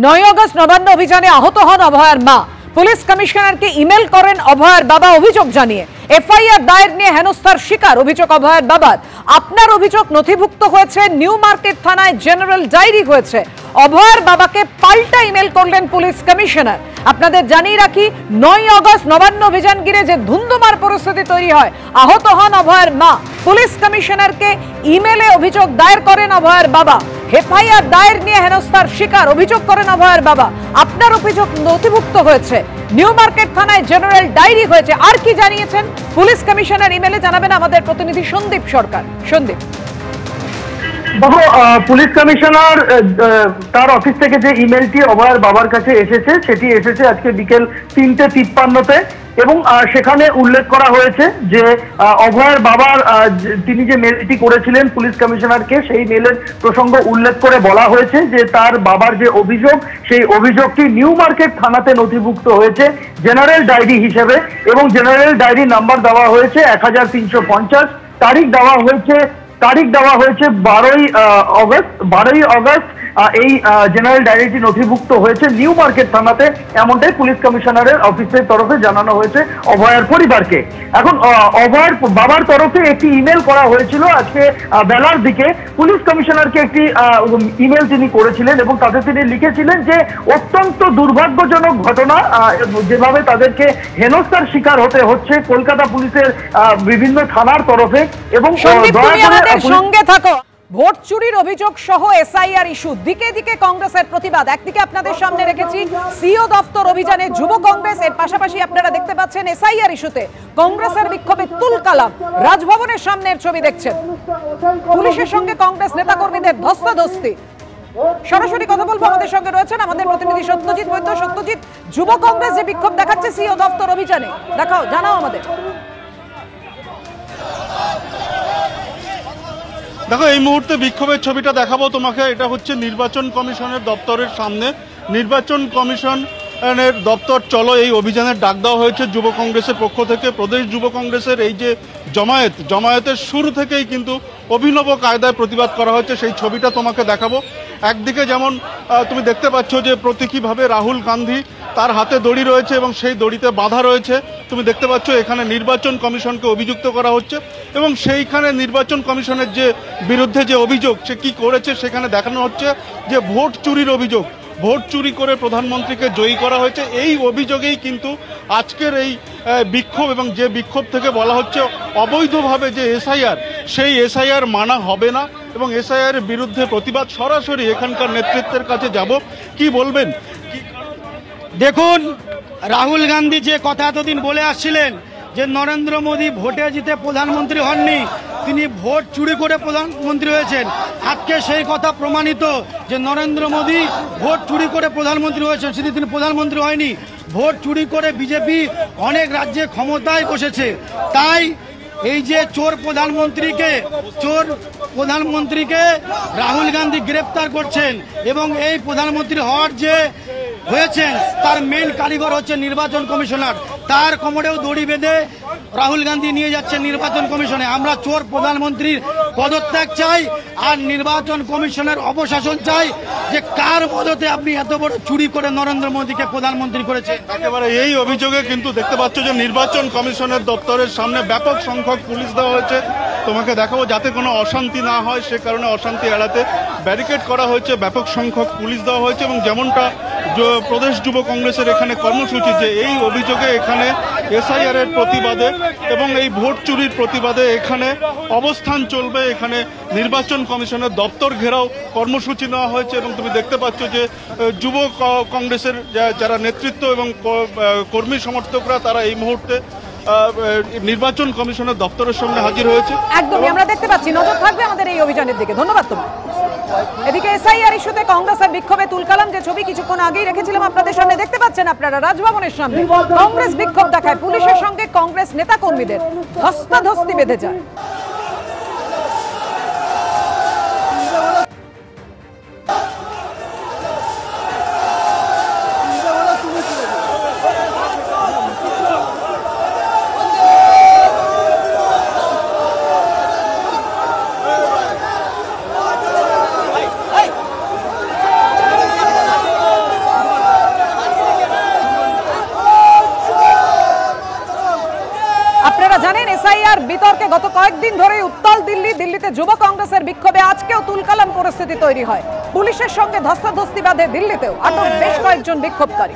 9 August Nabanna অভিযানে আহত হন অভয়ার মা। পুলিশ কমিশনারকে ইমেল করেন অভয়ার বাবা অভিযোগ জানিয়ে। এফআইআর দায়ের নিয়ে হেনস্থার শিকার অভিযোগ অভয়ার বাবার। আপনার অভিযোগ নথিভুক্ত হয়েছে, নিউ মার্কেট থানায় জেনারেল ডায়েরি হয়েছে। অভয়ার বাবাকে পাল্টা ইমেল করলেন পুলিশ কমিশনার। আপনাদের জানিয়ে রাখি, 9 আগস্ট নবান্ন অভিযান ঘিরে যে ধুন্ধুমার পরিস্থিতি তৈরি হয়, আহত হন অভয়ার মা। পুলিশ কমিশনারকে ইমেলে অভিযোগ দায়ের করেন অভয়ার বাবা। এফআইআর দায়ের নিয়ে হেনস্থার শিকার অভিযোগ করেন অভয়ার বাবা। আপনার অভিযোগ নথিভুক্ত হয়েছে, নিউ মার্কেট থানায় জেনারেল ডায়েরি হয়েছে। আর কি জানিয়েছেন পুলিশ কমিশনার ইমেলে জানাবেন আমাদের প্রতিনিধি সন্দীপ সরকার। সন্দীপ, দেখো, পুলিশ কমিশনার তার অফিস থেকে যে ইমেলটি অভয়ার বাবার কাছে এসেছে সেটি এসেছে আজকে বিকেল 3:53-তে এবং সেখানে উল্লেখ করা হয়েছে যে অভয়ার বাবার তিনি যে মেলটি করেছিলেন পুলিশ কমিশনারকে, সেই মেলের প্রসঙ্গ উল্লেখ করে বলা হয়েছে যে তার বাবার যে অভিযোগ, সেই অভিযোগটি নিউ মার্কেট থানাতে নথিভুক্ত হয়েছে জেনারেল ডায়েরি হিসেবে এবং জেনারেল ডায়েরি নাম্বার দেওয়া হয়েছে 1350। তারিখ দেওয়া হয়েছে 12ই আগস্ট। এই জেনারেল ডায়েরিটি নথিভুক্ত হয়েছে নিউ মার্কেট থানাতে, এমনটাই পুলিশ কমিশনারের অফিসের তরফে জানানো হয়েছে অভয়ার পরিবারকে। এখন অভয়ার বাবার তরফে একটি ইমেল করা হয়েছিল আজকে বেলার দিকে। পুলিশ কমিশনারকে একটি ইমেল তিনি করেছিলেন এবং তাতে তিনি লিখেছিলেন যে অত্যন্ত দুর্ভাগ্যজনক ঘটনা, যেভাবে তাদেরকে হেনস্থার শিকার হতে হচ্ছে কলকাতা পুলিশের বিভিন্ন থানার তরফে। এবং সঙ্গে থাকো। ভোট চুরির অভিযোগ সহ এসআইআর ইস্যু, দিকে দিকে কংগ্রেসের প্রতিবাদ। একদিকে আপনাদের সামনে রেখেছি সিও দপ্তর অভিযানে যুব কংগ্রেস, এর পাশাপাশি আপনারা দেখতে পাচ্ছেন এসআইআর ইস্যুতে কংগ্রেসের বিক্ষোভে তুলকালাম। রাজভবনের সামনের ছবি দেখছেন, পুলিশের সঙ্গে কংগ্রেস নেতাকর্মীদের ধস্তাধস্তি। সরাসরি কথা বলবো, আমাদের সঙ্গে রয়েছেন আমাদের প্রতিনিধি সত্যজিৎ বৈদ্য। সত্যজিৎ, যুব কংগ্রেস যে বিক্ষোভ দেখাচ্ছে সিও দপ্তর অভিযানে, দেখাও, জানাও আমাদের। দেখো, এই মুহূর্তে বিক্ষোভের ছবিটা দেখাবো তোমাকে। এটা হচ্ছে নির্বাচন কমিশনের দপ্তরের সামনে। নির্বাচন কমিশনের দপ্তর চলো এই অভিযানের ডাক দেওয়া হয়েছে যুব কংগ্রেসের পক্ষ থেকে। প্রদেশ যুব কংগ্রেসের এই যে জমায়েতের শুরু থেকেই কিন্তু অভিনব কায়দায় প্রতিবাদ করা হচ্ছে, সেই ছবিটা তোমাকে দেখাবো। একদিকে যেমন তুমি দেখতে পাচ্ছ যে প্রতীকীভাবে রাহুল গান্ধী, তার হাতে দড়ি রয়েছে এবং সেই দড়িতে বাঁধা রয়েছে। তুমি দেখতে পাচ্ছ এখানে নির্বাচন কমিশনকে অভিযুক্ত করা হচ্ছে এবং সেইখানে নির্বাচন কমিশনের যে বিরুদ্ধে যে অভিযোগ সে কী করেছে সেখানে দেখানো হচ্ছে যে ভোট চুরির অভিযোগ। ভোট চুরি করে প্রধানমন্ত্রীকে জয়ী করা হয়েছে, এই অভিযোগেই কিন্তু আজকের এই বিক্ষোভ। এবং যে বিক্ষোভ থেকে বলা হচ্ছে অবৈধভাবে যে এসআইআর, সেই এসআইআর মানা হবে না এবং এসআইআর বিরুদ্ধে প্রতিবাদ। সরাসরি এখানকার নেতৃত্বের কাছে যাব, কি বলবেন? দেখুন, রাহুল গান্ধী যে কথা এতদিন বলে আসছিলেন যে নরেন্দ্র মোদী ভোটে জিতে প্রধানমন্ত্রী হননি, তিনি ভোট চুরি করে প্রধানমন্ত্রী হয়েছেন। আজকে সেই কথা প্রমাণিত যে নরেন্দ্র মোদী ভোট চুরি করে প্রধানমন্ত্রী হয়েছেন, শুধু তিনি প্রধানমন্ত্রী হয়নি, ভোট চুরি করে বিজেপি অনেক রাজ্যে ক্ষমতায় বসেছে। তাই এই যে চোর প্রধানমন্ত্রীকে রাহুল গান্ধী গ্রেপ্তার করছেন এবং এই প্রধানমন্ত্রী হওয়ার যে হয়েছেন তার মেন কারিগর হচ্ছে নির্বাচন কমিশনার। তার কোমরেও দড়ি বেঁধে রাহুল গান্ধী নিয়ে যাচ্ছেন নির্বাচন কমিশনে। আমরা চোর প্রধানমন্ত্রীর পদত্যাগ চাই আর নির্বাচন কমিশনের অপশাসন চাই, যে কার মদতে আপনি এত বড় চুরি করে নরেন্দ্র মোদীকে প্রধানমন্ত্রী করেছেন। একেবারে এই অভিযোগে কিন্তু দেখতে পাচ্ছ যে নির্বাচন কমিশনের দপ্তরের সামনে ব্যাপক সংখ্যক পুলিশ দেওয়া হয়েছে। তোমাকে দেখাবো, যাতে কোনো অশান্তি না হয় সে কারণে অশান্তি এড়াতে ব্যারিকেড করা হয়েছে, ব্যাপক সংখ্যক পুলিশ দেওয়া হয়েছে। এবং যেমনটা প্রদেশ যুব কংগ্রেসের এখানে কর্মসূচি, যে এই অভিযোগে এখানে এসআইআর এর প্রতিবাদে এবং এই ভোট চুরির প্রতিবাদে এখানে অবস্থান চলবে। এখানে নির্বাচন কমিশনের দপ্তর ঘেরাও কর্মসূচি নেওয়া হয়েছে এবং তুমি দেখতে পাচ্ছ যে যুব কংগ্রেসের যারা নেতৃত্ব এবং কর্মী সমর্থকরা তারা এই মুহূর্তে নির্বাচন কমিশনের দপ্তরের সামনে হাজির হয়েছে। একদমই আমরা দেখতে পাচ্ছি, নজর থাকবে আমাদের এই অভিযানের দিকে। ধন্যবাদ তোমার। এদিকে এসআইআর ইস্যুতে কংগ্রেসের বিক্ষোভে তুলকালাম, যে ছবি কিছুক্ষণ আগেই রেখেছিলাম আপনাদের সামনে, দেখতে পাচ্ছেন আপনারা রাজভবনের সামনে কংগ্রেস বিক্ষোভ দেখায়। পুলিশের সঙ্গে কংগ্রেস নেতাকর্মীদের ধস্তাধস্তি বেঁধে যায়। এসআইআর বিতর্কে গত কয়েকদিন ধরে উত্তাল দিল্লিতে যুব কংগ্রেসের বিক্ষোভে আজকেও তুলকালাম পরিস্থিতি তৈরি হয়। পুলিশের সঙ্গে ধস্তাধস্তি বাঁধে দিল্লিতেও আটক বেশ কয়েকজন বিক্ষোভকারী।